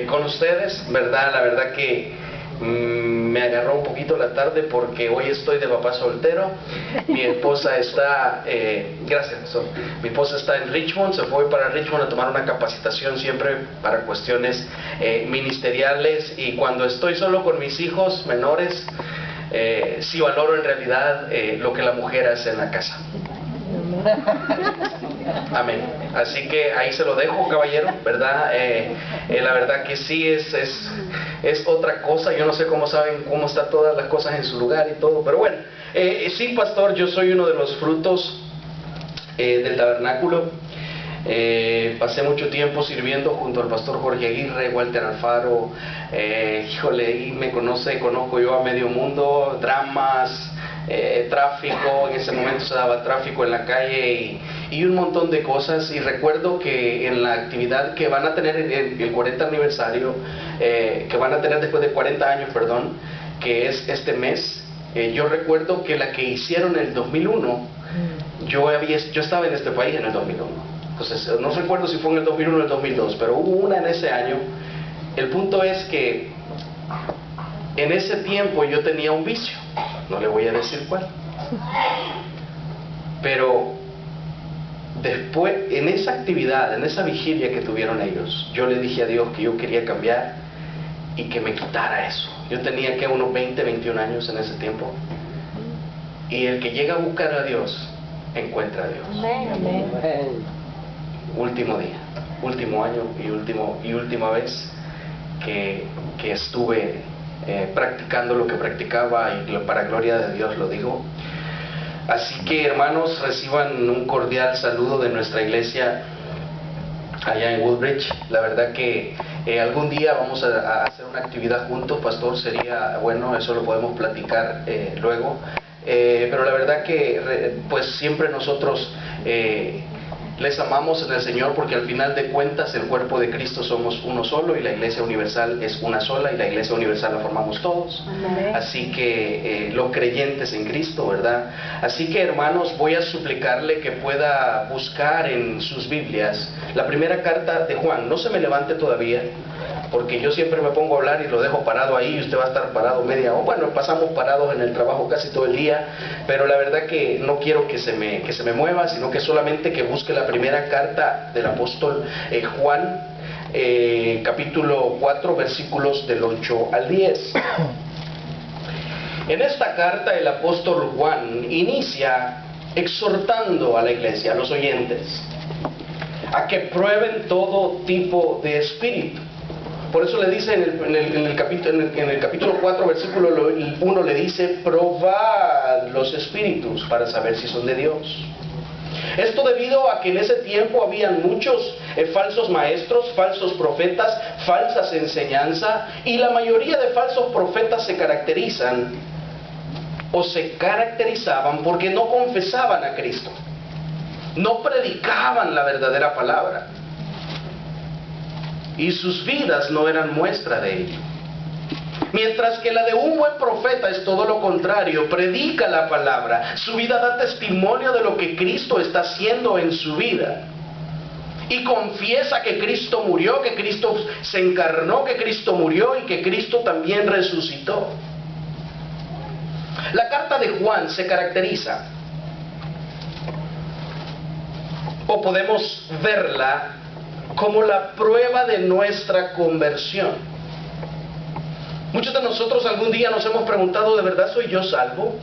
Con ustedes, ¿verdad? La verdad que me agarró un poquito la tarde porque hoy estoy de papá soltero. Mi esposa está, gracias, mi esposa está en Richmond, se fue para Richmond a tomar una capacitación siempre para cuestiones ministeriales, y cuando estoy solo con mis hijos menores, sí valoro en realidad lo que la mujer hace en la casa. Amén. Así que ahí se lo dejo, caballero, ¿verdad? La verdad que sí es otra cosa. Yo no sé cómo saben cómo están todas las cosas en su lugar y todo, pero bueno, sí, pastor, yo soy uno de los frutos del tabernáculo. Pasé mucho tiempo sirviendo junto al pastor Jorge Aguirre, Walter Alfaro. Híjole, y conozco yo a medio mundo, dramas, tráfico. En ese momento se daba tráfico en la calle y un montón de cosas. Y recuerdo que en la actividad que van a tener el 40 aniversario, que van a tener después de 40 años, perdón, que es este mes, yo recuerdo que la que hicieron en el 2001, yo estaba en este país en el 2001. Entonces, no recuerdo si fue en el 2001 o el 2002, pero hubo una en ese año. El punto es que en ese tiempo yo tenía un vicio, no le voy a decir cuál, pero después, en esa actividad, en esa vigilia que tuvieron ellos, yo le dije a Dios que yo quería cambiar y que me quitara eso. Yo tenía que unos 20, 21 años en ese tiempo, y el que llega a buscar a Dios, encuentra a Dios. Amén. Último día, último año y última vez que estuve practicando lo que practicaba, y para gloria de Dios lo digo. Así que, hermanos, reciban un cordial saludo de nuestra iglesia allá en Woodbridge. La verdad que algún día vamos a hacer una actividad juntos, pastor, sería bueno, eso lo podemos platicar luego. Pero la verdad que pues siempre nosotros les amamos en el Señor, porque al final de cuentas el cuerpo de Cristo somos uno solo, y la iglesia universal es una sola, y la iglesia universal la formamos todos. Amén. Así que los creyentes en Cristo, ¿verdad? Así que, hermanos, voy a suplicarle que pueda buscar en sus Biblias la primera carta de Juan. No se me levante todavía, porque yo siempre me pongo a hablar y lo dejo parado ahí, y usted va a estar parado media hora. Bueno, pasamos parados en el trabajo casi todo el día, pero la verdad que no quiero que se me mueva, sino que solamente que busque la primera carta del apóstol Juan, capítulo 4, versículos del 8 al 10. En esta carta el apóstol Juan inicia exhortando a la iglesia, a los oyentes, a que prueben todo tipo de espíritu. Por eso le dice en el capítulo 4, versículo 1, le dice: probad los espíritus para saber si son de Dios. Esto debido a que en ese tiempo habían muchos falsos maestros, falsos profetas, falsas enseñanzas, y la mayoría de falsos profetas se caracterizaban porque no confesaban a Cristo, no predicaban la verdadera palabra, y sus vidas no eran muestra de ello. Mientras que la de un buen profeta es todo lo contrario, predica la palabra, su vida da testimonio de lo que Cristo está haciendo en su vida, y confiesa que Cristo murió, que Cristo se encarnó, que Cristo murió y que Cristo también resucitó. La carta de Juan se caracteriza, o podemos verla como la prueba de nuestra conversión. Muchos de nosotros algún día nos hemos preguntado: ¿de verdad soy yo salvo?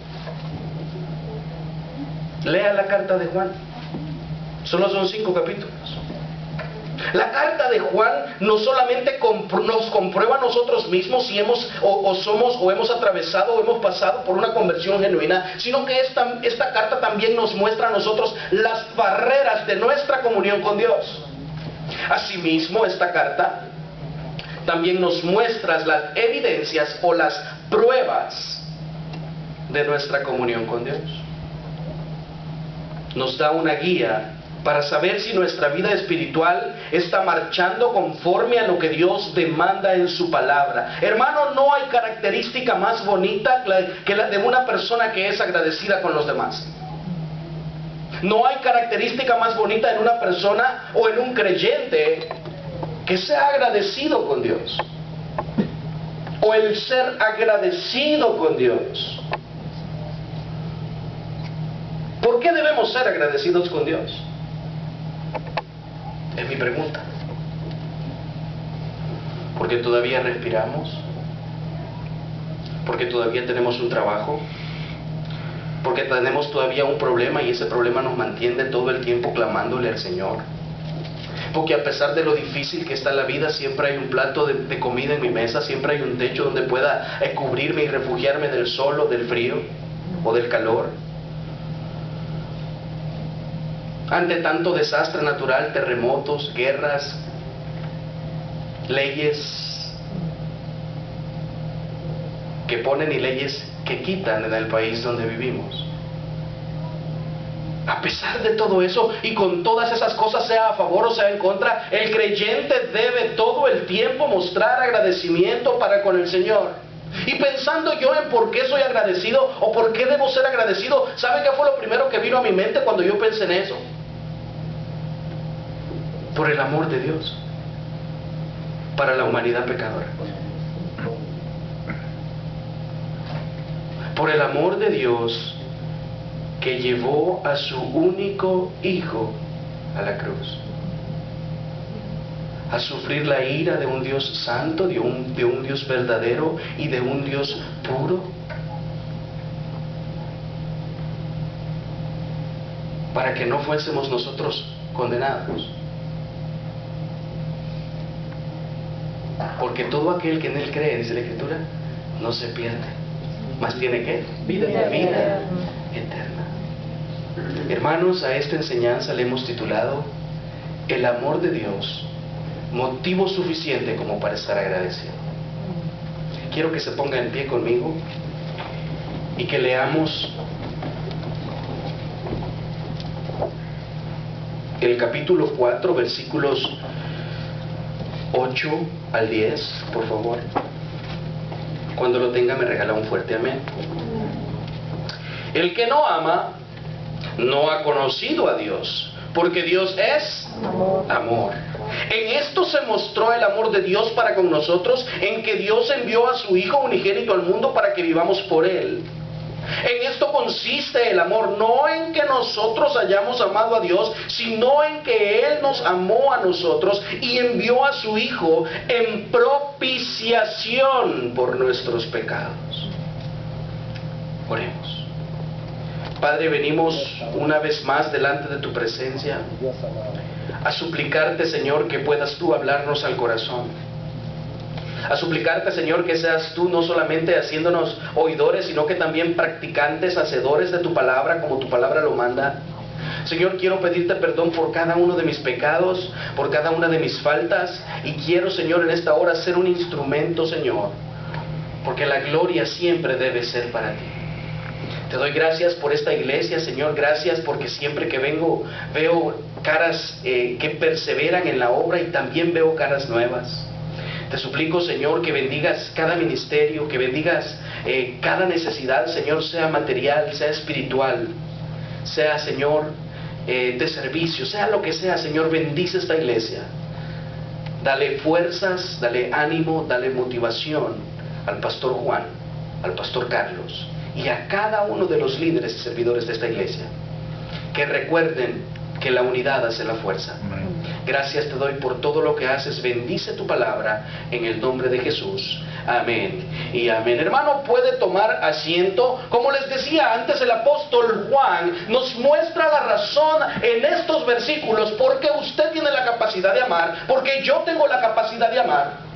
Lea la carta de Juan, solo son 5 capítulos. La carta de Juan no solamente nos comprueba a nosotros mismos si hemos hemos atravesado o hemos pasado por una conversión genuina, sino que esta carta también nos muestra a nosotros las barreras de nuestra comunión con Dios. Asimismo, esta carta también nos muestra las evidencias o las pruebas de nuestra comunión con Dios. Nos da una guía para saber si nuestra vida espiritual está marchando conforme a lo que Dios demanda en su palabra. Hermano, no hay característica más bonita que la de una persona que es agradecida con los demás. No hay característica más bonita en una persona o en un creyente que sea agradecido con Dios, o el ser agradecido con Dios. ¿Por qué debemos ser agradecidos con Dios? Es mi pregunta. ¿Porque todavía respiramos? ¿Porque todavía tenemos un trabajo? ¿Porque tenemos todavía un problema y ese problema nos mantiene todo el tiempo clamándole al Señor? Porque a pesar de lo difícil que está la vida, siempre hay un plato de comida en mi mesa, siempre hay un techo donde pueda cubrirme y refugiarme del sol o del frío o del calor. Ante tanto desastre natural, terremotos, guerras, leyes que ponen y leyes que quitan en el país donde vivimos. A pesar de todo eso y con todas esas cosas, sea a favor o sea en contra, el creyente debe todo el tiempo mostrar agradecimiento para con el Señor. Y pensando yo en por qué soy agradecido o por qué debo ser agradecido, ¿sabe qué fue lo primero que vino a mi mente cuando yo pensé en eso? Por el amor de Dios para la humanidad pecadora. Por el amor de Dios que llevó a su único Hijo a la cruz, a sufrir la ira de un Dios santo, de un Dios verdadero y de un Dios puro, para que no fuésemos nosotros condenados. Porque todo aquel que en Él cree, dice la Escritura, no se pierde, mas tiene ¿qué? Vida eterna. Hermanos, a esta enseñanza le hemos titulado El amor de Dios, motivo suficiente como para estar agradecido. Quiero que se ponga en pie conmigo y que leamos el capítulo 4, versículos 8 al 10, por favor. Cuando lo tenga me regala un fuerte amén. El que no ama no ha conocido a Dios, porque Dios es amor. En esto se mostró el amor de Dios para con nosotros, en que Dios envió a su Hijo unigénito al mundo para que vivamos por Él. En esto consiste el amor, no en que nosotros hayamos amado a Dios, sino en que Él nos amó a nosotros y envió a su Hijo en propiciación por nuestros pecados. Oremos. Padre, venimos una vez más delante de tu presencia a suplicarte, Señor, que puedas tú hablarnos al corazón. A suplicarte, Señor, que seas tú no solamente haciéndonos oidores, sino que también practicantes, hacedores de tu palabra, como tu palabra lo manda. Señor, quiero pedirte perdón por cada uno de mis pecados, por cada una de mis faltas, y quiero, Señor, en esta hora ser un instrumento, Señor, porque la gloria siempre debe ser para ti. Te doy gracias por esta iglesia, Señor, gracias porque siempre que vengo veo caras que perseveran en la obra y también veo caras nuevas. Te suplico, Señor, que bendigas cada ministerio, que bendigas cada necesidad, Señor, sea material, sea espiritual, sea, Señor, de servicio, sea lo que sea, Señor, bendice esta iglesia. Dale fuerzas, dale ánimo, dale motivación al pastor Juan, al pastor Carlos y a cada uno de los líderes y servidores de esta iglesia. Que recuerden que la unidad hace la fuerza. Gracias te doy por todo lo que haces. Bendice tu palabra en el nombre de Jesús. Amén y amén. Hermano, puede tomar asiento. Como les decía antes, el apóstol Juan nos muestra la razón en estos versículos porque usted tiene la capacidad de amar, porque yo tengo la capacidad de amar.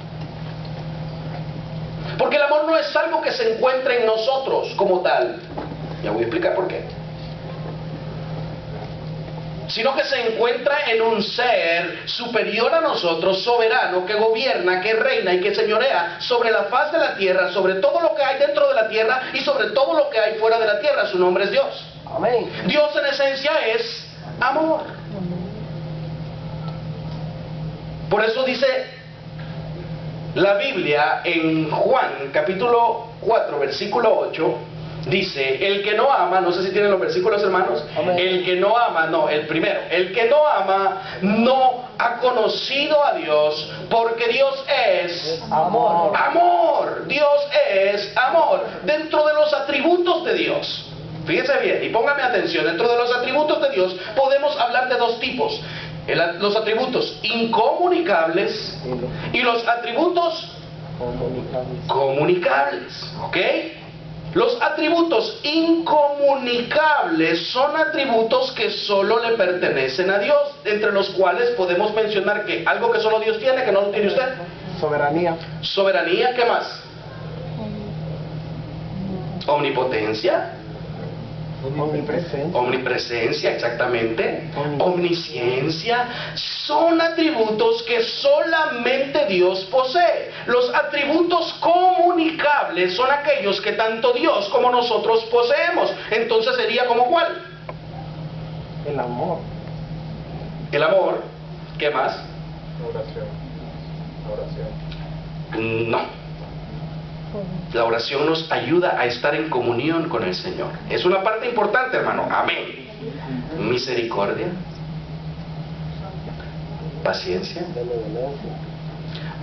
Porque el amor no es algo que se encuentra en nosotros como tal. Ya voy a explicar por qué. Sino que se encuentra en un ser superior a nosotros, soberano, que gobierna, que reina y que señorea sobre la faz de la tierra, sobre todo lo que hay dentro de la tierra y sobre todo lo que hay fuera de la tierra. Su nombre es Dios. Amén. Dios en esencia es amor. Por eso dice la Biblia en Juan capítulo 4 versículo 8, dice, el que no ama, no sé si tienen los versículos, hermanos, Amén. el que no ama, no, el primero, el que no ama no ha conocido a Dios, porque Dios es Amor. amor. Dios es amor. Dentro de los atributos de Dios, fíjese bien y póngame atención, dentro de los atributos de Dios podemos hablar de dos tipos: los atributos incomunicables y los atributos comunicables. ¿Ok? Los atributos incomunicables son atributos que solo le pertenecen a Dios, entre los cuales podemos mencionar que algo que solo Dios tiene, que no lo tiene usted. Soberanía. Soberanía, ¿qué más? Omnipotencia. Omnipresencia. Omnipresencia, exactamente. Omnisciencia. Son atributos que solamente Dios posee. Los atributos comunicables son aquellos que tanto Dios como nosotros poseemos. Entonces sería como ¿cuál? El amor. El amor. ¿Qué más? Oración. No. La oración nos ayuda a estar en comunión con el Señor. Es una parte importante, hermano. Amén. Misericordia. Paciencia.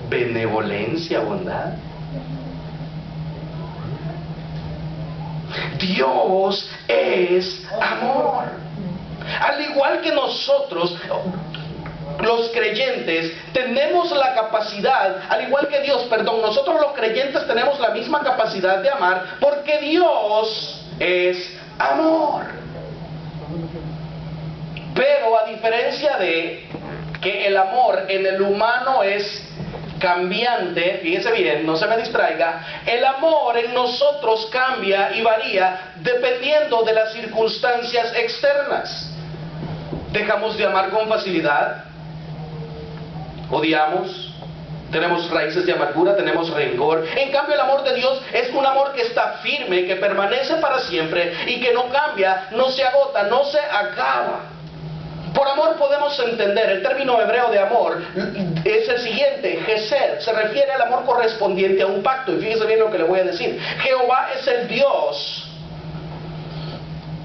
Benevolencia, bondad. Dios es amor. Al igual que nosotros, los creyentes, tenemos la capacidad, al igual que Dios, nosotros los creyentes tenemos la misma capacidad de amar, porque Dios es amor. Pero a diferencia de que el amor en el humano es cambiante, fíjese bien, no se me distraiga, el amor en nosotros cambia y varía dependiendo de las circunstancias externas. Dejamos de amar con facilidad, odiamos, tenemos raíces de amargura, tenemos rencor. En cambio, el amor de Dios es un amor que está firme, que permanece para siempre y que no cambia, no se agota, no se acaba. Por amor podemos entender, el término hebreo de amor es el siguiente: Gesed, se refiere al amor correspondiente a un pacto. Y fíjese bien lo que le voy a decir. Jehová es el Dios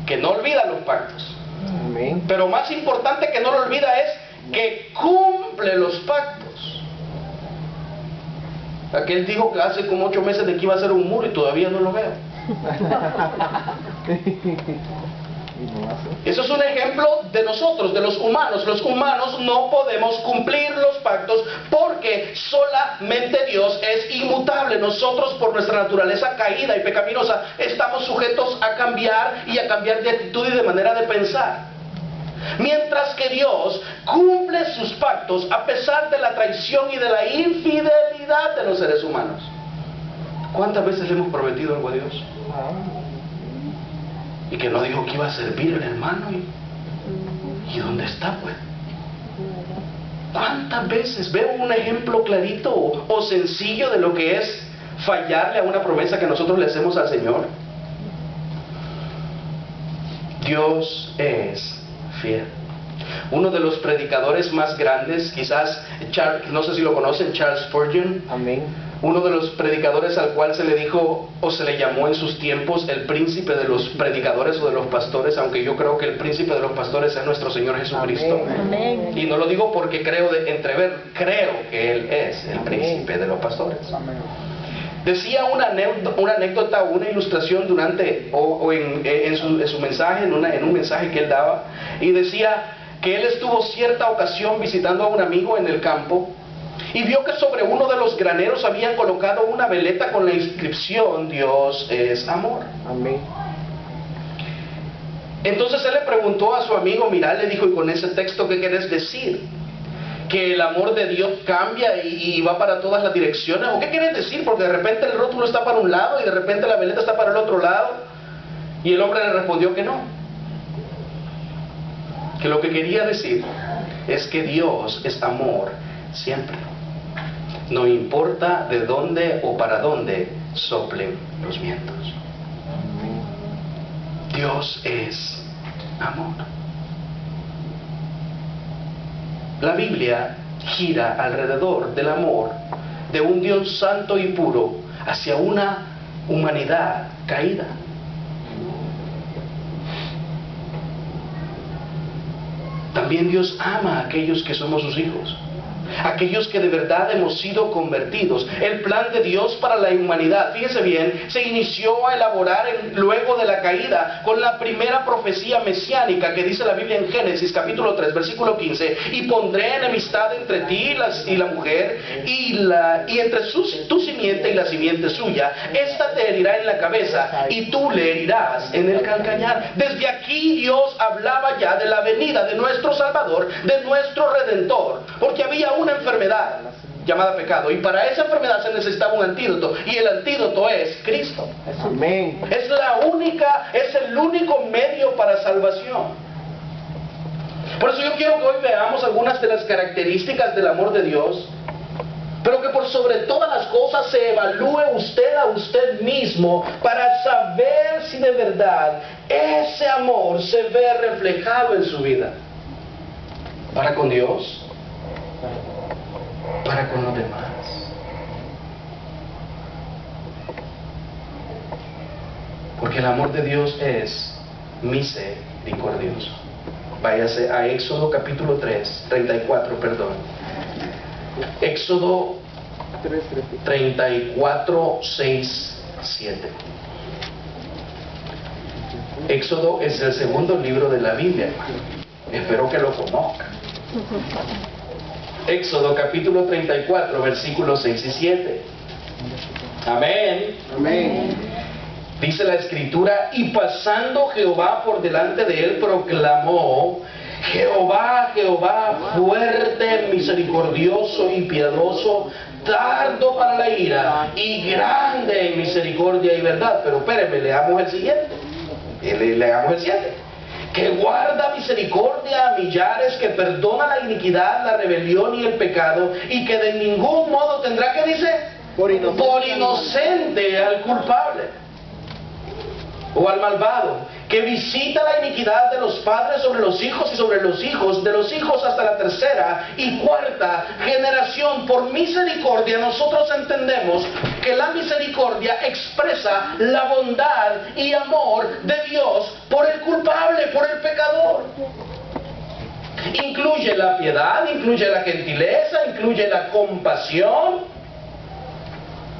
que no olvida los pactos. Amén. Pero más importante que no lo olvida es que cumple los pactos. Aquel dijo que hace como 8 meses de que iba a hacer un muro y todavía no lo veo. Eso es un ejemplo de nosotros, de los humanos. Los humanos no podemos cumplir los pactos porque solamente Dios es inmutable. Nosotros, por nuestra naturaleza caída y pecaminosa, estamos sujetos a cambiar y a cambiar de actitud y de manera de pensar. Mientras que Dios cumple sus pactos a pesar de la traición y de la infidelidad de los seres humanos. ¿Cuántas veces le hemos prometido algo a Dios? Y que no dijo que iba a servir al hermano. ¿Y dónde está, pues? ¿Cuántas veces veo un ejemplo clarito o sencillo de lo que es fallarle a una promesa que nosotros le hacemos al Señor? Dios es fiel. Uno de los predicadores más grandes, quizás, no sé si lo conocen, Charles Spurgeon. Amén. Uno de los predicadores al cual se le dijo o se le llamó en sus tiempos el príncipe de los predicadores o de los pastores, aunque yo creo que el príncipe de los pastores es nuestro Señor Jesucristo. Amén. Y no lo digo porque creo que Él es el príncipe de los pastores. Amén. Decía una anécdota, una ilustración durante en su mensaje, en un mensaje que él daba, y decía que él estuvo cierta ocasión visitando a un amigo en el campo y vio que sobre uno de los graneros habían colocado una veleta con la inscripción: Dios es amor. Amén. Entonces él le preguntó a su amigo, mira, le dijo, y con ese texto, ¿qué quieres decir? ¿Que el amor de Dios cambia y va para todas las direcciones? ¿O qué quieres decir? Porque de repente el rótulo está para un lado y de repente la veleta está para el otro lado. Y el hombre le respondió que no. Que lo que quería decir es que Dios es amor siempre. No importa de dónde o para dónde soplen los vientos. Dios es amor. La Biblia gira alrededor del amor de un Dios santo y puro hacia una humanidad caída. también Dios ama a aquellos que somos sus hijos, aquellos que de verdad hemos sido convertidos. El plan de Dios para la humanidad, fíjese bien, se inició a elaborar luego de la caída con la primera profecía mesiánica que dice la Biblia en Génesis capítulo 3 versículo 15: y pondré enemistad entre ti y la mujer, y entre tu simiente y la simiente suya. Esta te herirá en la cabeza y tú le herirás en el calcañar. Desde aquí Dios hablaba ya de la venida de nuestro Salvador, de nuestro Redentor, porque había una enfermedad llamada pecado, y para esa enfermedad se necesitaba un antídoto, y el antídoto es Cristo. Amén. Es el único medio para salvación. Por eso yo quiero que hoy veamos algunas de las características del amor de Dios, pero que por sobre todas las cosas se evalúe usted a usted mismo para saber si de verdad ese amor se ve reflejado en su vida, para con Dios, para con los demás. Porque el amor de Dios es misericordioso. Váyase a Éxodo capítulo 34, perdón. Éxodo 34, 6, 7. Éxodo es el segundo libro de la Biblia, hermano. Espero que lo conozcan. Éxodo capítulo 34, versículos 6 y 7. Amén. Amén. Dice la Escritura: y pasando Jehová por delante de él, proclamó: Jehová, Jehová, fuerte, misericordioso y piadoso, tardo para la ira y grande en misericordia y verdad. Pero espérenme, leamos el siguiente. Leamos el siguiente: que guarda misericordia a millares, que perdona la iniquidad, la rebelión y el pecado, y que de ningún modo tendrá, que dice, por inocente al culpable o al malvado, que visita la iniquidad de los padres sobre los hijos y sobre los hijos de los hijos hasta la tercera y cuarta generación. Por misericordia nosotros entendemos que la misericordia expresa la bondad y amor de Dios por el culpable, por el pecador. Incluye la piedad, incluye la gentileza, incluye la compasión.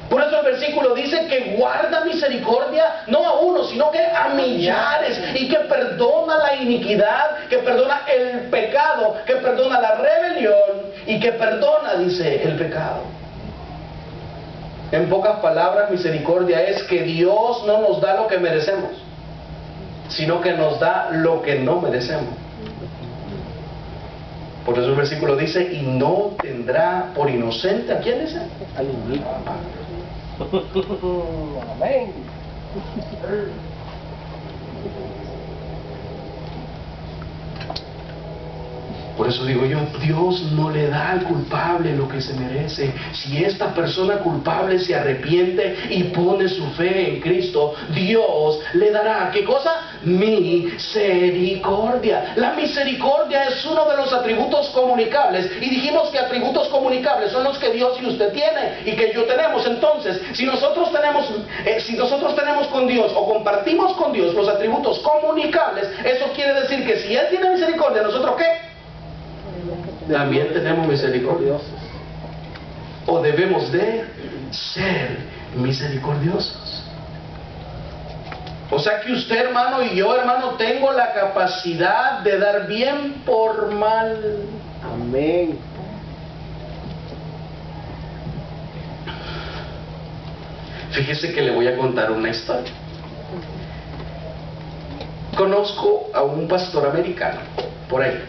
Por eso el versículo dice que guarda misericordia no a uno, sino que a millares, y que perdona la iniquidad, que perdona el pecado, que perdona la rebelión y que perdona, dice, el pecado. En pocas palabras, misericordia es que Dios no nos da lo que merecemos, sino que nos da lo que no merecemos. Por eso el versículo dice: y no tendrá por inocente, ¿a quién dice? Al iniquo. Amén. Por eso digo yo, Dios no le da al culpable lo que se merece. Si esta persona culpable se arrepiente y pone su fe en Cristo, Dios le dará, ¿qué cosa? Misericordia. La misericordia es uno de los atributos comunicables, y dijimos que atributos comunicables son los que Dios y usted tiene y que yo tenemos. Entonces, si nosotros tenemos con Dios, o compartimos con Dios los atributos comunicables, eso quiere decir que si Él tiene misericordia, ¿nosotros qué? También tenemos misericordia, o debemos de ser misericordiosos. O sea que usted, hermano, y yo, hermano, tengo la capacidad de dar bien por mal. Amén. Fíjese que le voy a contar una historia. Conozco a un pastor americano, por ahí,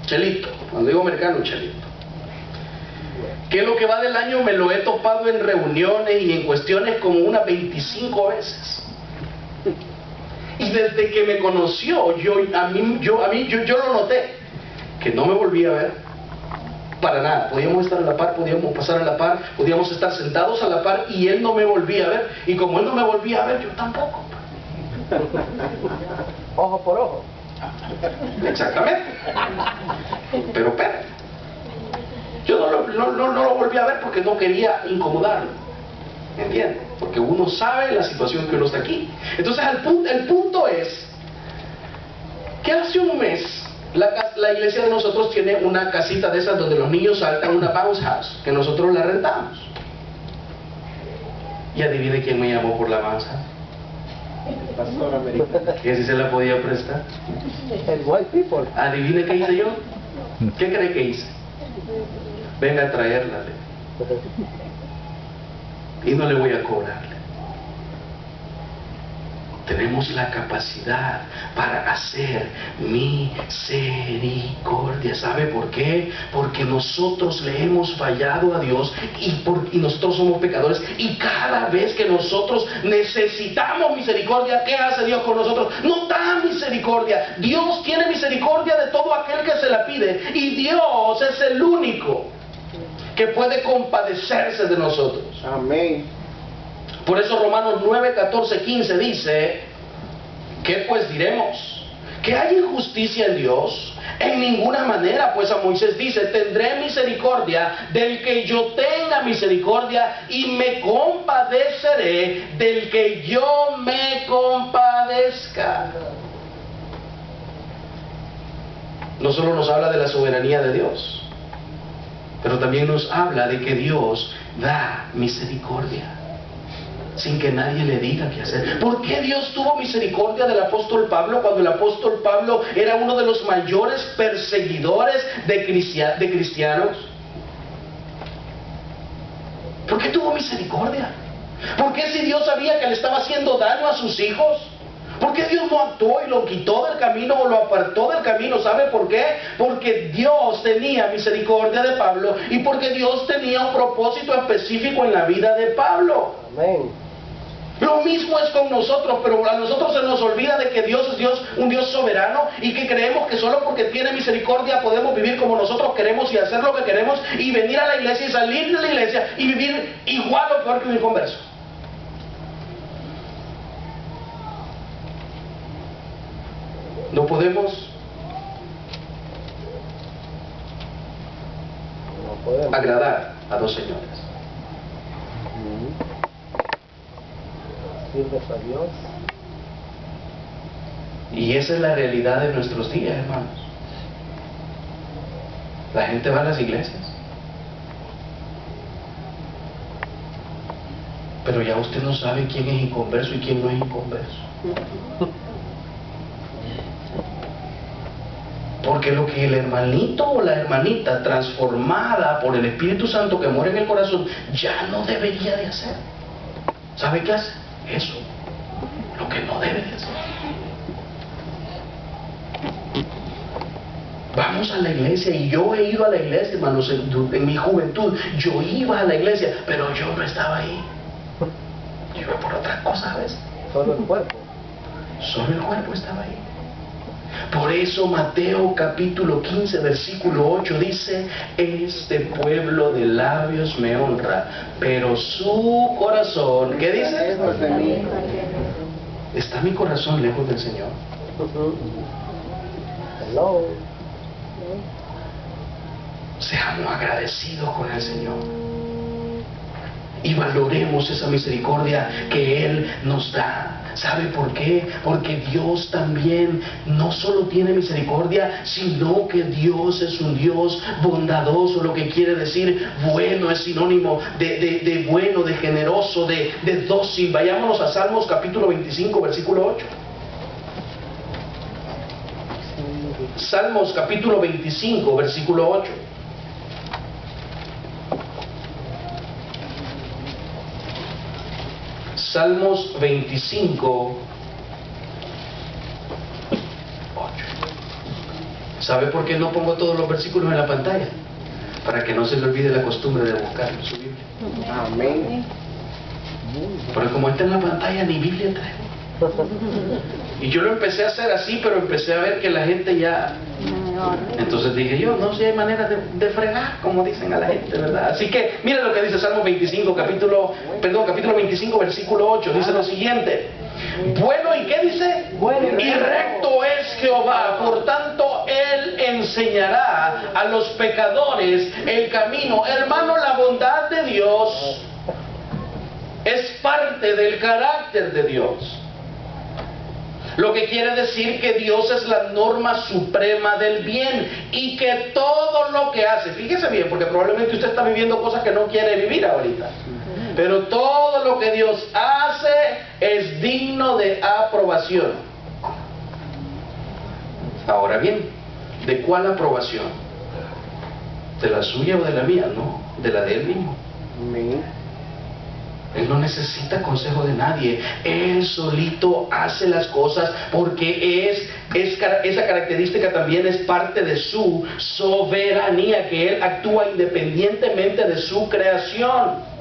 Chelito. Cuando digo americano, Chelito. Que lo que va del año me lo he topado en reuniones y en cuestiones como unas 25 veces. Y desde que me conoció, yo lo noté, que no me volví a ver para nada. Podíamos estar a la par, podíamos pasar a la par, podíamos estar sentados a la par, y él no me volvía a ver. Y como él no me volvía a ver, yo tampoco. Ojo por ojo. Exactamente. Pero espera, yo no lo volví a ver porque no quería incomodarlo, ¿entiende? Porque uno sabe la situación que uno está aquí. Entonces el punto es que hace un mes La iglesia de nosotros tiene una casita de esas donde los niños saltan, una bounce house, que nosotros la rentamos. Y adivine quién me llamó por la bounce house. El pastor americano. Que si se la podía prestar. El white people. Adivine qué hice yo. ¿Qué cree que hice? Venga a traerla. Y no le voy a cobrarle. Tenemos la capacidad para hacer misericordia. ¿Sabe por qué? Porque nosotros le hemos fallado a Dios y nosotros somos pecadores. Y cada vez que nosotros necesitamos misericordia, ¿qué hace Dios con nosotros? No da misericordia. Dios tiene misericordia de todo aquel que se la pide. Y Dios es el único que puede compadecerse de nosotros. Amén. Por eso Romanos 9, 14, 15 dice, ¿qué pues diremos? ¿Que hay injusticia en Dios? En ninguna manera, pues a Moisés dice, tendré misericordia del que yo tenga misericordia y me compadeceré del que yo me compadezca. No solo nos habla de la soberanía de Dios, pero también nos habla de que Dios da misericordia sin que nadie le diga qué hacer. ¿Por qué Dios tuvo misericordia del apóstol Pablo cuando el apóstol Pablo era uno de los mayores perseguidores de cristianos? ¿Por qué tuvo misericordia? ¿Por qué si Dios sabía que le estaba haciendo daño a sus hijos? ¿Por qué Dios no actuó y lo quitó del camino o lo apartó del camino? ¿Sabe por qué? Porque Dios tenía misericordia de Pablo y porque Dios tenía un propósito específico en la vida de Pablo. Amén. Lo mismo es con nosotros, pero a nosotros se nos olvida de que Dios es Dios, un Dios soberano, y que creemos que solo porque tiene misericordia podemos vivir como nosotros queremos y hacer lo que queremos y venir a la iglesia y salir de la iglesia y vivir igual o peor que un inconverso. No podemos agradar a dos señores. Sirves a Dios. Y esa es la realidad de nuestros días, hermanos. La gente va a las iglesias, pero ya usted no sabe quién es inconverso y quién no es inconverso. Porque lo que el hermanito o la hermanita transformada por el Espíritu Santo que mora en el corazón ya no debería de hacer. ¿Sabe qué hace? Eso, lo que no debe de hacer. Vamos a la iglesia, y yo he ido a la iglesia, hermanos, en mi juventud, yo iba a la iglesia, pero yo no estaba ahí. Yo iba por otras cosas a veces. Solo el cuerpo. Solo el cuerpo estaba ahí. Por eso Mateo capítulo 15 versículo 8 dice, este pueblo de labios me honra, pero su corazón, ¿qué dice? Lejos de mí. ¿Está mi corazón lejos del Señor? Hello. Seamos agradecidos con el Señor y valoremos esa misericordia que Él nos da. ¿Sabe por qué? Porque Dios también no solo tiene misericordia, sino que Dios es un Dios bondadoso, lo que quiere decir bueno, es sinónimo de bueno, de generoso, de dócil. Vayámonos a Salmos capítulo 25, versículo 8. Salmos capítulo 25, versículo 8. Salmos 25, 8. ¿Sabe por qué no pongo todos los versículos en la pantalla? Para que no se le olvide la costumbre de buscar en su Biblia. Amén. Porque como está en la pantalla, ni Biblia trae. Y yo lo empecé a hacer así, pero empecé a ver que la gente ya... Entonces dije yo, no sé si hay manera de fregar, como dicen a la gente, ¿verdad? Así que, mira lo que dice Salmo 25, capítulo 25, versículo 8. Dice lo siguiente. Bueno, ¿y qué dice? Bueno, y recto es Jehová, por tanto Él enseñará a los pecadores el camino. Hermano, la bondad de Dios es parte del carácter de Dios. Lo que quiere decir que Dios es la norma suprema del bien y que todo lo que hace, fíjese bien, porque probablemente usted está viviendo cosas que no quiere vivir ahorita, pero todo lo que Dios hace es digno de aprobación. Ahora bien, ¿de cuál aprobación? ¿De la suya o de la mía? No, de la de Él mismo. Amén. Él no necesita consejo de nadie. Él solito hace las cosas porque esa característica también es parte de su soberanía, que Él actúa independientemente de su creación.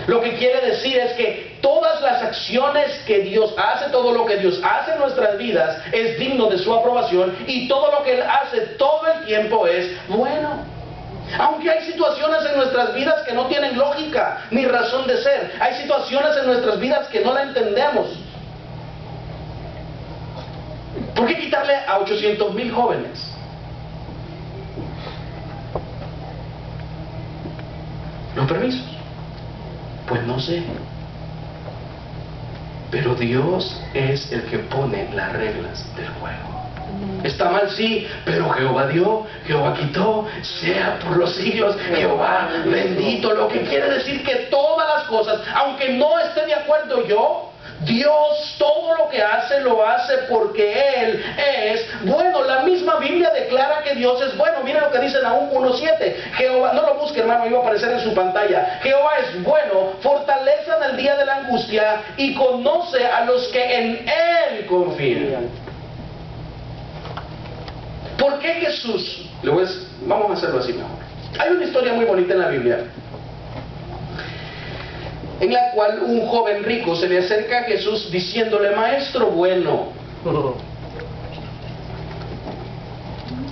Lo que quiere decir es que todas las acciones que Dios hace, todo lo que Dios hace en nuestras vidas es digno de su aprobación, y todo lo que Él hace todo el tiempo es bueno. Aunque hay situaciones en nuestras vidas que no tienen lógica ni razón de ser, hay situaciones en nuestras vidas que no la entendemos. ¿Por qué quitarle a 800,000 jóvenes los permisos? Pues no sé. Pero Dios es el que pone las reglas del juego. Está mal, sí, pero Jehová dio, Jehová quitó, sea por los siglos Jehová bendito. Lo que quiere decir que todas las cosas, aunque no esté de acuerdo yo, Dios todo lo que hace lo hace porque Él es bueno. La misma Biblia declara que Dios es bueno. Mire lo que dice Nahum 1:7. Jehová, no lo busque, hermano, iba a aparecer en su pantalla. Jehová es bueno, fortaleza en el día de la angustia y conoce a los que en Él confían. ¿Por qué Jesús? Vamos a hacerlo así mejor. Hay una historia muy bonita en la Biblia, en la cual un joven rico se le acerca a Jesús diciéndole: maestro bueno,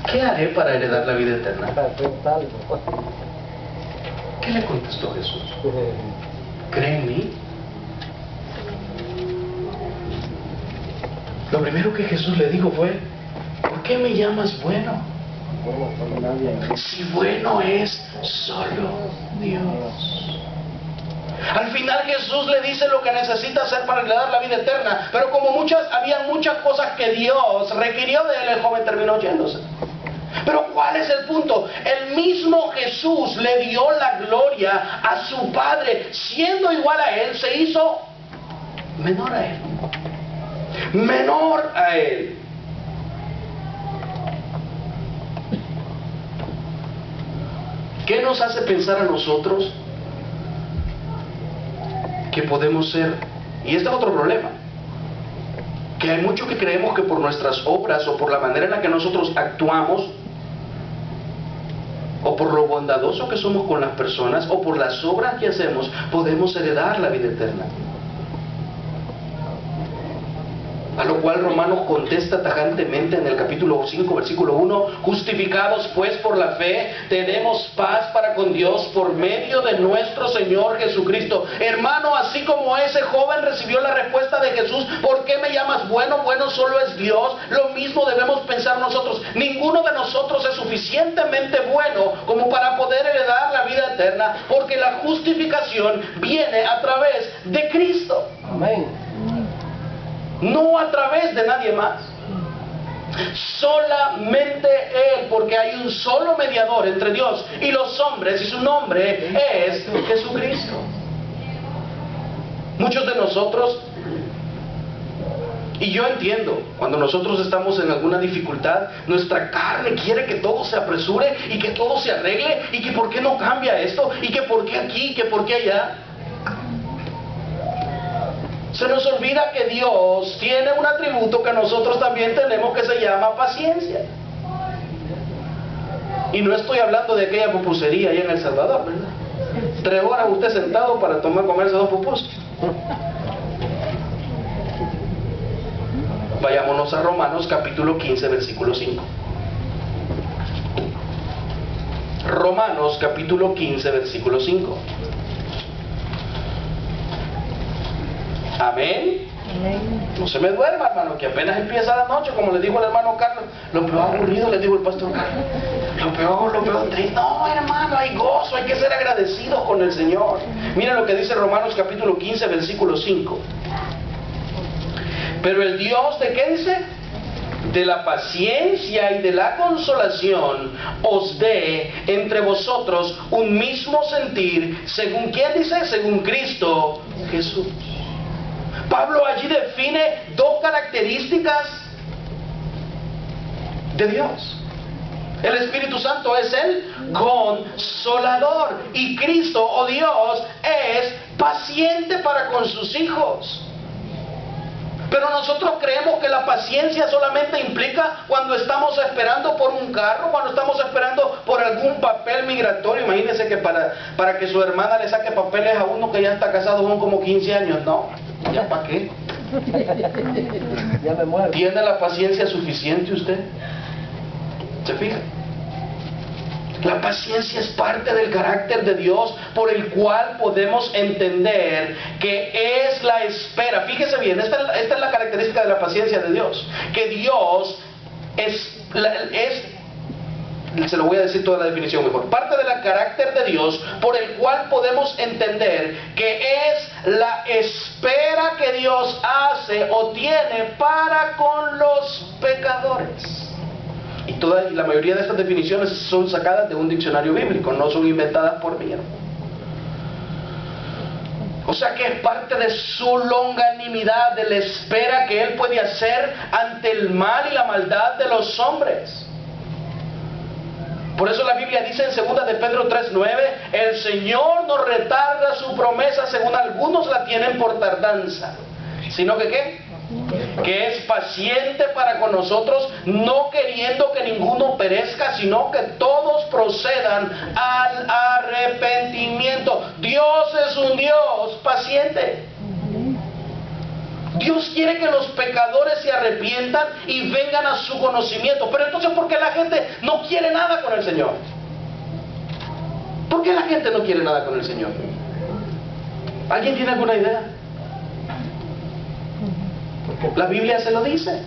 ¿qué haré para heredar la vida eterna? ¿Qué le contestó Jesús? ¿Cree en mí? Lo primero que Jesús le dijo fue: ¿por qué me llamas bueno? Si bueno es solo Dios. Al final Jesús le dice lo que necesita hacer para heredar la vida eterna, pero como había muchas cosas que Dios requirió de él, el joven terminó yéndose. Pero ¿cuál es el punto? El mismo Jesús le dio la gloria a su Padre. Siendo igual a Él, se hizo menor a Él. Menor a Él. ¿Qué nos hace pensar a nosotros que podemos ser? Y este es otro problema, que hay mucho que creemos que por nuestras obras o por la manera en la que nosotros actuamos, o por lo bondadoso que somos con las personas, o por las obras que hacemos, podemos heredar la vida eterna. A lo cual Romanos contesta tajantemente en el capítulo 5, versículo 1: justificados pues por la fe, tenemos paz para con Dios por medio de nuestro Señor Jesucristo. Hermano, así como ese joven recibió la respuesta de Jesús: ¿por qué me llamas bueno? Bueno solo es Dios. Lo mismo debemos pensar nosotros. Ninguno de nosotros es suficientemente bueno como para poder heredar la vida eterna, porque la justificación viene a través de Cristo. Amén. No a través de nadie más. Solamente Él, porque hay un solo mediador entre Dios y los hombres, y su nombre es Jesucristo. Muchos de nosotros, y yo entiendo, cuando nosotros estamos en alguna dificultad, nuestra carne quiere que todo se apresure y que todo se arregle, y que por qué no cambia esto, y que por qué aquí, y que por qué allá. Se nos olvida que Dios tiene un atributo que nosotros también tenemos, que se llama paciencia. Y no estoy hablando de aquella pupusería allá en El Salvador, ¿verdad? 3 horas usted sentado para comerse 2 pupus. Vayámonos a Romanos capítulo 15, versículo 5. Romanos capítulo 15, versículo 5. Amén. No se me duerma, hermano, que apenas empieza la noche, como le dijo el hermano Carlos. Lo peor aburrido, le dijo el pastor Carlos. Lo peor triste. No, hermano, hay gozo, hay que ser agradecidos con el Señor. Mira lo que dice Romanos capítulo 15, versículo 5. Pero el Dios ¿de qué dice? De la paciencia y de la consolación os dé entre vosotros un mismo sentir, según ¿quién dice? Según Cristo Jesús. Pablo allí define dos características de Dios. El Espíritu Santo es el consolador y Cristo o Dios es paciente para con sus hijos. Pero nosotros creemos que la paciencia solamente implica cuando estamos esperando por un carro, cuando estamos esperando por algún papel migratorio. Imagínense que para que su hermana le saque papeles a uno que ya está casado son como 15 años. No, ¿ya para qué? Ya me muero. ¿Tiene la paciencia suficiente usted? ¿Se fija? La paciencia es parte del carácter de Dios por el cual podemos entender que es la espera. Fíjese bien, esta es la característica de la paciencia de Dios. Que Dios se lo voy a decir toda la definición mejor. Parte del carácter de Dios por el cual podemos entender que es la espera que Dios hace o tiene para con los pecadores. Y la mayoría de estas definiciones son sacadas de un diccionario bíblico, no son inventadas por mí. O sea que es parte de su longanimidad, de la espera que Él puede hacer ante el mal y la maldad de los hombres. Por eso la Biblia dice en 2 de Pedro 3:9, el Señor no retarda su promesa según algunos la tienen por tardanza, sino que ¿qué? Que es paciente para con nosotros, no queriendo que ninguno perezca, sino que todos procedan al arrepentimiento. Dios es un Dios paciente. Dios quiere que los pecadores se arrepientan y vengan a su conocimiento. Pero entonces, ¿por qué la gente no quiere nada con el Señor? ¿Por qué la gente no quiere nada con el Señor? ¿Alguien tiene alguna idea? La Biblia se lo dice.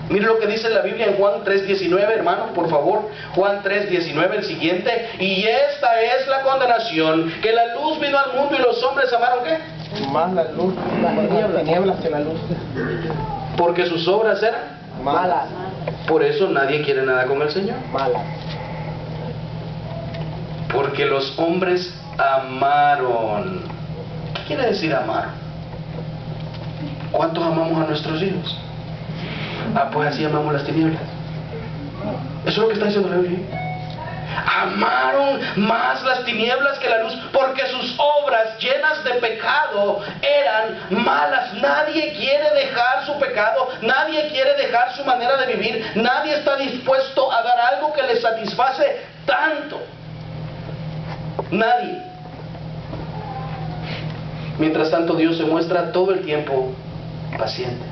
Mire lo que dice la Biblia en Juan 3:19, hermanos, por favor. Juan 3:19, el siguiente. Y esta es la condenación, que la luz vino al mundo y los hombres amaron ¿qué? Más la luz, las tinieblas que la luz. Porque sus obras eran Malas. Por eso nadie quiere nada con el Señor. Malas. Porque los hombres amaron. ¿Qué quiere decir amar? ¿Cuántos amamos a nuestros hijos? Pues así amamos las tinieblas. Eso es lo que está diciendo la Biblia. Amaron más las tinieblas que la luz, porque sus obras llenas de pecado eran malas. Nadie quiere dejar su pecado, nadie quiere dejar su manera de vivir, nadie está dispuesto a dar algo que le satisface tanto. Nadie. Mientras tanto, Dios se muestra todo el tiempo paciente.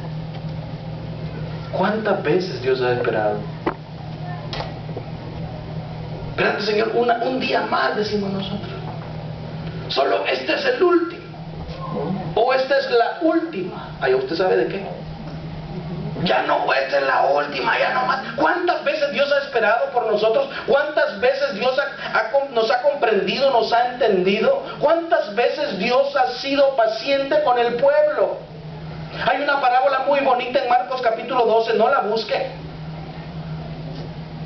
¿Cuántas veces Dios ha esperado? Espérate, Señor, un día más, decimos nosotros. Solo este es el último. O esta es la última. Ay, ¿usted sabe de qué? Ya no, esta es la última, ya no más. ¿Cuántas veces Dios ha esperado por nosotros? ¿Cuántas veces Dios nos ha comprendido, nos ha entendido? ¿Cuántas veces Dios ha sido paciente con el pueblo? Hay una parábola muy bonita en Marcos capítulo 12, no la busque.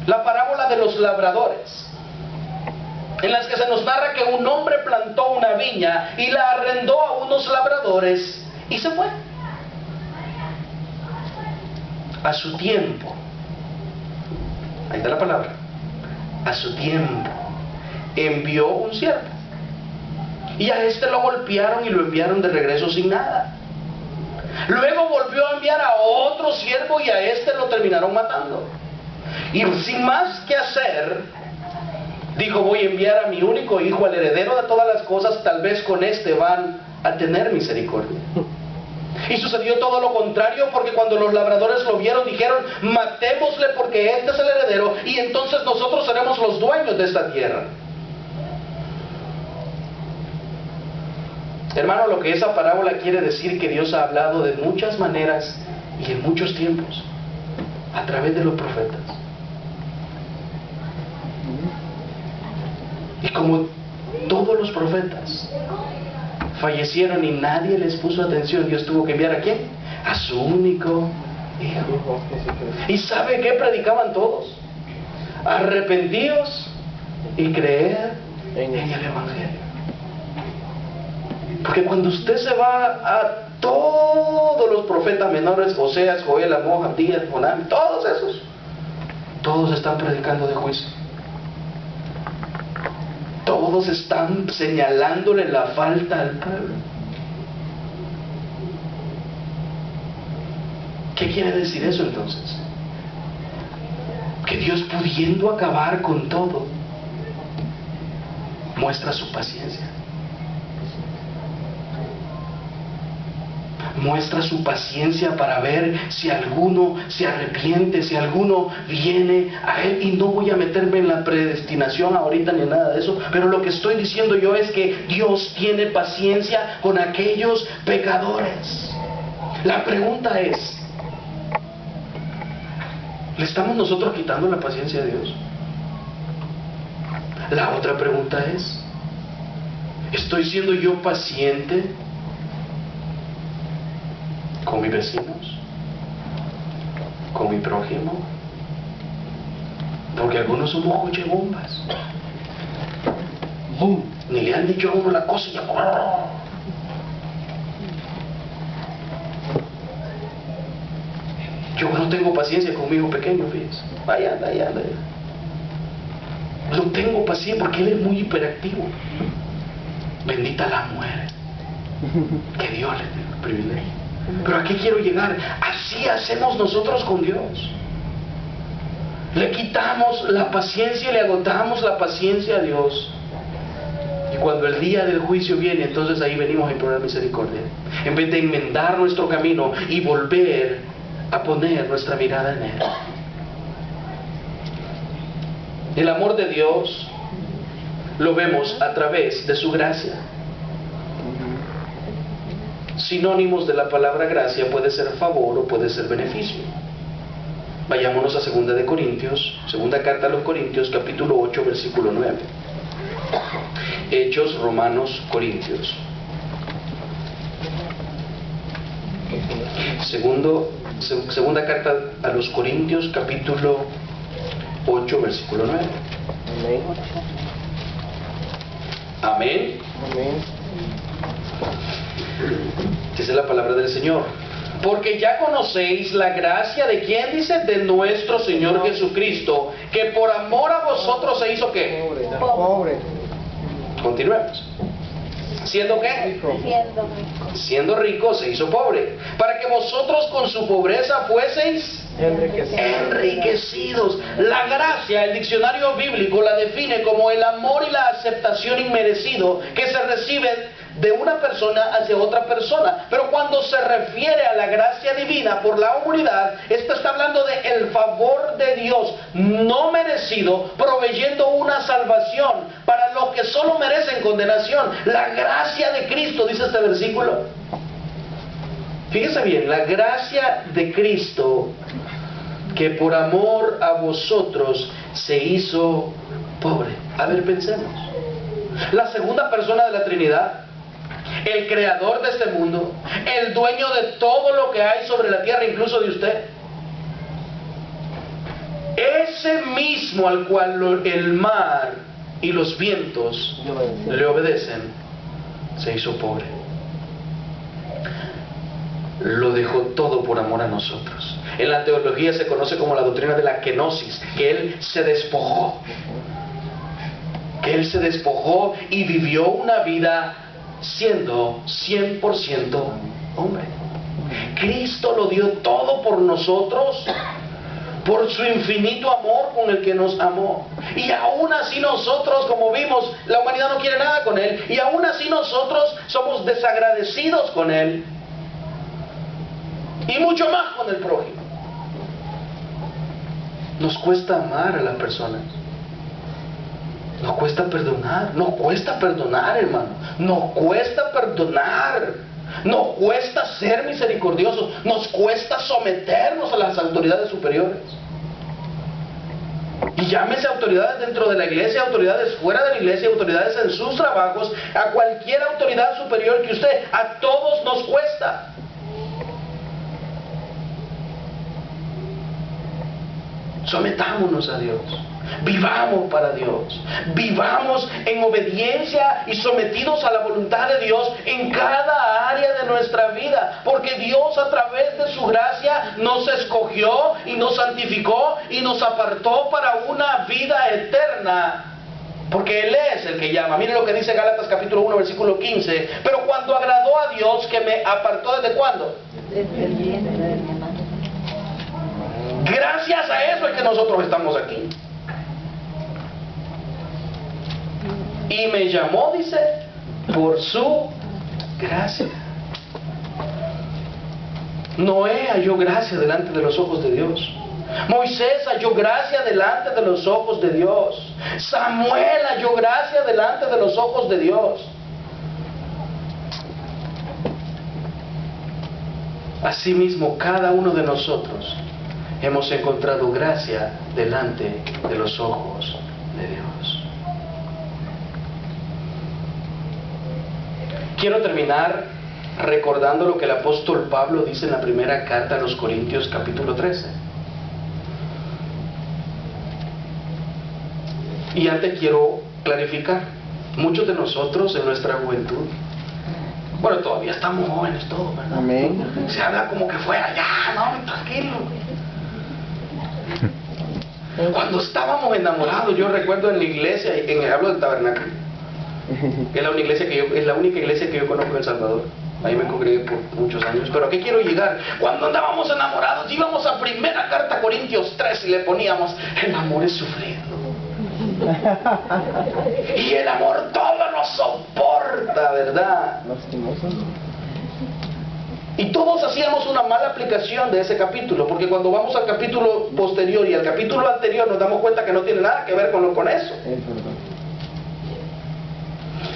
La parábola de los labradores, en las que se nos narra que un hombre plantó una viña y la arrendó a unos labradores y se fue. A su tiempo, ahí está la palabra, a su tiempo, envió un siervo. Y a este lo golpearon y lo enviaron de regreso sin nada. Luego volvió a enviar a otro siervo y a este lo terminaron matando. Y sin más que hacer, dijo: voy a enviar a mi único hijo, al heredero de todas las cosas, tal vez con este van a tener misericordia. Y sucedió todo lo contrario, porque cuando los labradores lo vieron, dijeron: matémosle porque este es el heredero, y entonces nosotros seremos los dueños de esta tierra. Hermano, lo que esa parábola quiere decir, que Dios ha hablado de muchas maneras y en muchos tiempos a través de los profetas. Y como todos los profetas fallecieron y nadie les puso atención. Dios tuvo que enviar ¿a quién? A su único Hijo. ¿Y sabe qué predicaban todos? Arrepentíos y creed en el Evangelio. Porque cuando usted se va a todos los profetas menores, Oseas, Joel, Amós, Abdías, Jonam, todos esos, todos están predicando de juicio. Todos están señalándole la falta al pueblo. ¿Qué quiere decir eso entonces? Que Dios, pudiendo acabar con todo, muestra su paciencia. Muestra su paciencia para ver si alguno se arrepiente, si alguno viene a Él. Y no voy a meterme en la predestinación ahorita ni nada de eso, pero lo que estoy diciendo yo es que Dios tiene paciencia con aquellos pecadores. La pregunta es, ¿le estamos nosotros quitando la paciencia a Dios? La otra pregunta es, ¿estoy siendo yo paciente con mis vecinos, con mi prójimo? Porque algunos somos cochebombas. ¡Bum! Ni le han dicho a uno la cosa y ya... Yo no tengo paciencia con mi hijo pequeño, fíjense. Vaya, anda. No tengo paciencia porque él es muy hiperactivo. Bendita la mujer. Que Dios le dé el privilegio. Pero ¿a qué quiero llegar? Así hacemos nosotros con Dios. Le quitamos la paciencia, le agotamos la paciencia a Dios. Y cuando el día del juicio viene, entonces ahí venimos a implorar misericordia. En vez de enmendar nuestro camino y volver a poner nuestra mirada en Él. El amor de Dios lo vemos a través de su gracia. Sinónimos de la palabra gracia puede ser favor o puede ser beneficio. Vayámonos a 2 de Corintios, segunda carta a los Corintios, capítulo 8, versículo 9. Hechos, Romanos, Corintios. Segunda carta a los Corintios, capítulo 8, versículo 9. Amén. Amén. Dice la palabra del Señor: porque ya conocéis la gracia de quién, dice, de nuestro Señor Jesucristo, que por amor a vosotros se hizo ¿qué? Pobre. Continuemos. ¿Siendo qué? Siendo rico se hizo pobre, para que vosotros con su pobreza fueseis enriquecidos. La gracia, el diccionario bíblico la define como el amor y la aceptación inmerecido que se recibe de una persona hacia otra persona. Pero cuando se refiere a la gracia divina por la humanidad, esto está hablando de el favor de Dios no merecido, proveyendo una salvación para los que solo merecen condenación. La gracia de Cristo, dice este versículo. Fíjese bien, la gracia de Cristo, que por amor a vosotros se hizo pobre. A ver, pensemos. La segunda persona de la Trinidad, el creador de este mundo, el dueño de todo lo que hay sobre la tierra, incluso de usted, ese mismo al cual el mar y los vientos le obedecen, se hizo pobre. Lo dejó todo por amor a nosotros. En la teología se conoce como la doctrina de la kenosis, que Él se despojó. Que Él se despojó y vivió una vida siendo 100% hombre. Cristo lo dio todo por nosotros, por su infinito amor con el que nos amó. Y aún así nosotros, como vimos, la humanidad no quiere nada con Él, y aún así nosotros somos desagradecidos con Él, y mucho más con el prójimo. Nos cuesta amar a las personas. Nos cuesta perdonar. Nos cuesta perdonar, hermano. Nos cuesta perdonar. Nos cuesta ser misericordiosos. Nos cuesta someternos a las autoridades superiores. Y llámese autoridades dentro de la iglesia, autoridades fuera de la iglesia, autoridades en sus trabajos, a cualquier autoridad superior que usted, a todos nos cuesta. Sometámonos a Dios, vivamos para Dios, vivamos en obediencia y sometidos a la voluntad de Dios en cada área de nuestra vida, porque Dios a través de su gracia nos escogió y nos santificó y nos apartó para una vida eterna. Porque Él es el que llama. Miren lo que dice Gálatas capítulo 1 versículo 15. Pero cuando agradó a Dios, que me apartó, ¿desde cuándo? Desde el vientre de mi mamá. Gracias a eso es que nosotros estamos aquí. Y me llamó, dice, por su gracia. Noé halló gracia delante de los ojos de Dios. Moisés halló gracia delante de los ojos de Dios. Samuel halló gracia delante de los ojos de Dios. Asimismo, cada uno de nosotros hemos encontrado gracia delante de los ojos de Dios. Quiero terminar recordando lo que el apóstol Pablo dice en la primera carta a los Corintios capítulo 13. Y antes quiero clarificar, muchos de nosotros en nuestra juventud, bueno, todavía estamos jóvenes todos, ¿verdad? Amén. Se habla como que fue allá, no, tranquilo. Cuando estábamos enamorados, yo recuerdo en la iglesia, hablo del tabernáculo, que es la única iglesia que yo conozco en El Salvador. Ahí me congregué por muchos años. Pero ¿a qué quiero llegar? Cuando andábamos enamorados, íbamos a primera carta a Corintios 3 y le poníamos, el amor es sufrido. Y el amor todo lo soporta, ¿verdad? Lastimoso. Y todos hacíamos una mala aplicación de ese capítulo, porque cuando vamos al capítulo posterior y al capítulo anterior nos damos cuenta que no tiene nada que ver con eso. Es verdad.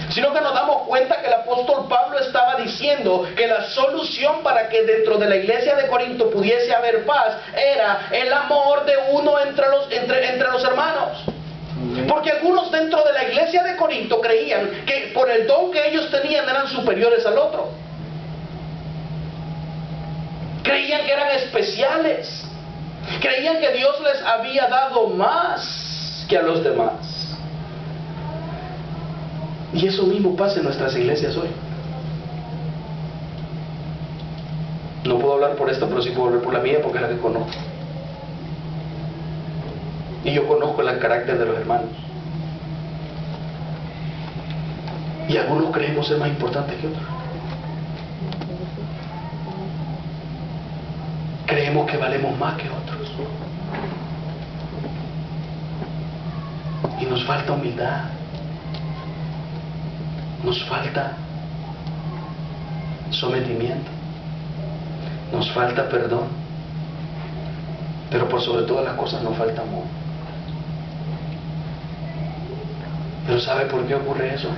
Sino que nos damos cuenta que el apóstol Pablo estaba diciendo que la solución para que dentro de la iglesia de Corinto pudiese haber paz era el amor de uno entre los hermanos. Porque algunos dentro de la iglesia de Corinto creían que por el don que ellos tenían eran superiores al otro. Creían que eran especiales. Creían que Dios les había dado más que a los demás. Y eso mismo pasa en nuestras iglesias hoy. No puedo hablar por esta, pero sí puedo hablar por la mía porque es la que conozco. Y yo conozco el carácter de los hermanos. Y algunos creemos ser más importantes que otros. Creemos que valemos más que otros. Y nos falta humildad. Nos falta sometimiento. Nos falta perdón. Pero por sobre todas las cosas nos falta amor. ¿Pero sabe por qué ocurre eso?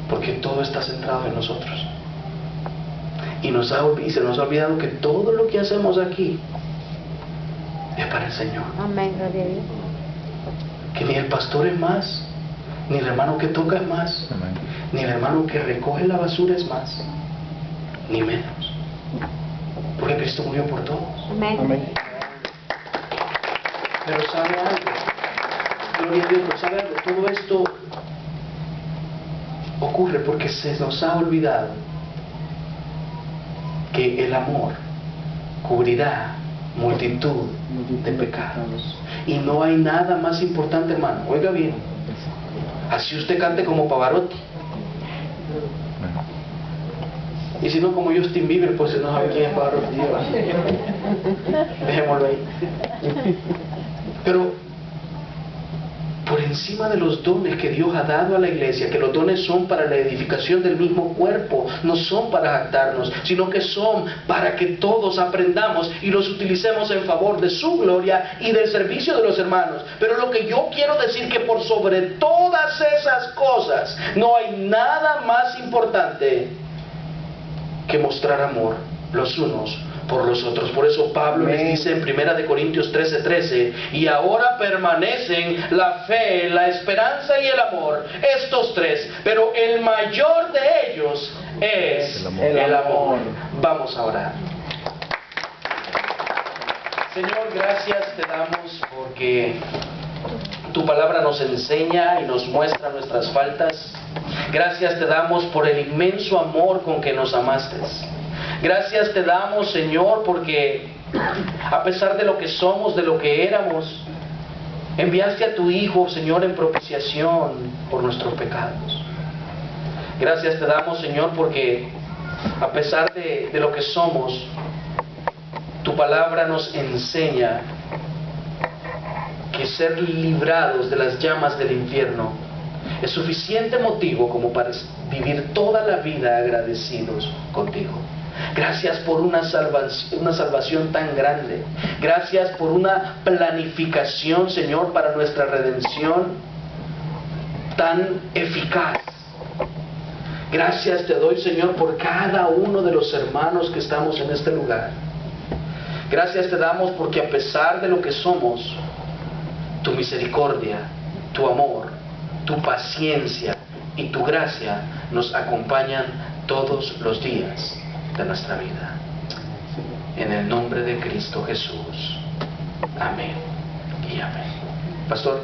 Porque todo está centrado en nosotros. Y se nos ha olvidado que todo lo que hacemos aquí es para el Señor. Amén, gloria a Dios. Que ni el pastor es más, ni el hermano que toca es más, Amén. ni el hermano que recoge la basura es más, ni menos. Porque Cristo murió por todos. Amén. Amén. Pero sabe algo, gloria a Dios, pero sabe algo, todo esto ocurre porque se nos ha olvidado que el amor cubrirá multitud de pecados. Y no hay nada más importante, hermano. Oiga bien, así usted cante como Pavarotti. Y si no, como Justin Bieber, pues si no sabe quién es Pavarotti. Dejémoslo ahí. Pero por encima de los dones que Dios ha dado a la iglesia, que los dones son para la edificación del mismo cuerpo, no son para jactarnos, sino que son para que todos aprendamos y los utilicemos en favor de su gloria y del servicio de los hermanos. Pero lo que yo quiero decir que por sobre todas esas cosas no hay nada más importante que mostrar amor los unos por los otros. Por eso Pablo les dice en 1 Corintios 13:13, y ahora permanecen la fe, la esperanza y el amor, estos tres, pero el mayor de ellos es el amor. Vamos a orar. Señor, gracias te damos porque tu palabra nos enseña y nos muestra nuestras faltas. Gracias te damos por el inmenso amor con que nos amaste. Gracias te damos, Señor, porque a pesar de lo que somos, de lo que éramos, enviaste a tu Hijo, Señor, en propiciación por nuestros pecados. Gracias te damos, Señor, porque a pesar de lo que somos, tu palabra nos enseña que ser librados de las llamas del infierno es suficiente motivo como para vivir toda la vida agradecidos contigo. Gracias por una salvación tan grande. Gracias por una planificación, Señor, para nuestra redención tan eficaz. Gracias te doy, Señor, por cada uno de los hermanos que estamos en este lugar. Gracias te damos porque a pesar de lo que somos, tu misericordia, tu amor, tu paciencia y tu gracia nos acompañan todos los días de nuestra vida. En el nombre de Cristo Jesús. Amén y amén. Pastor.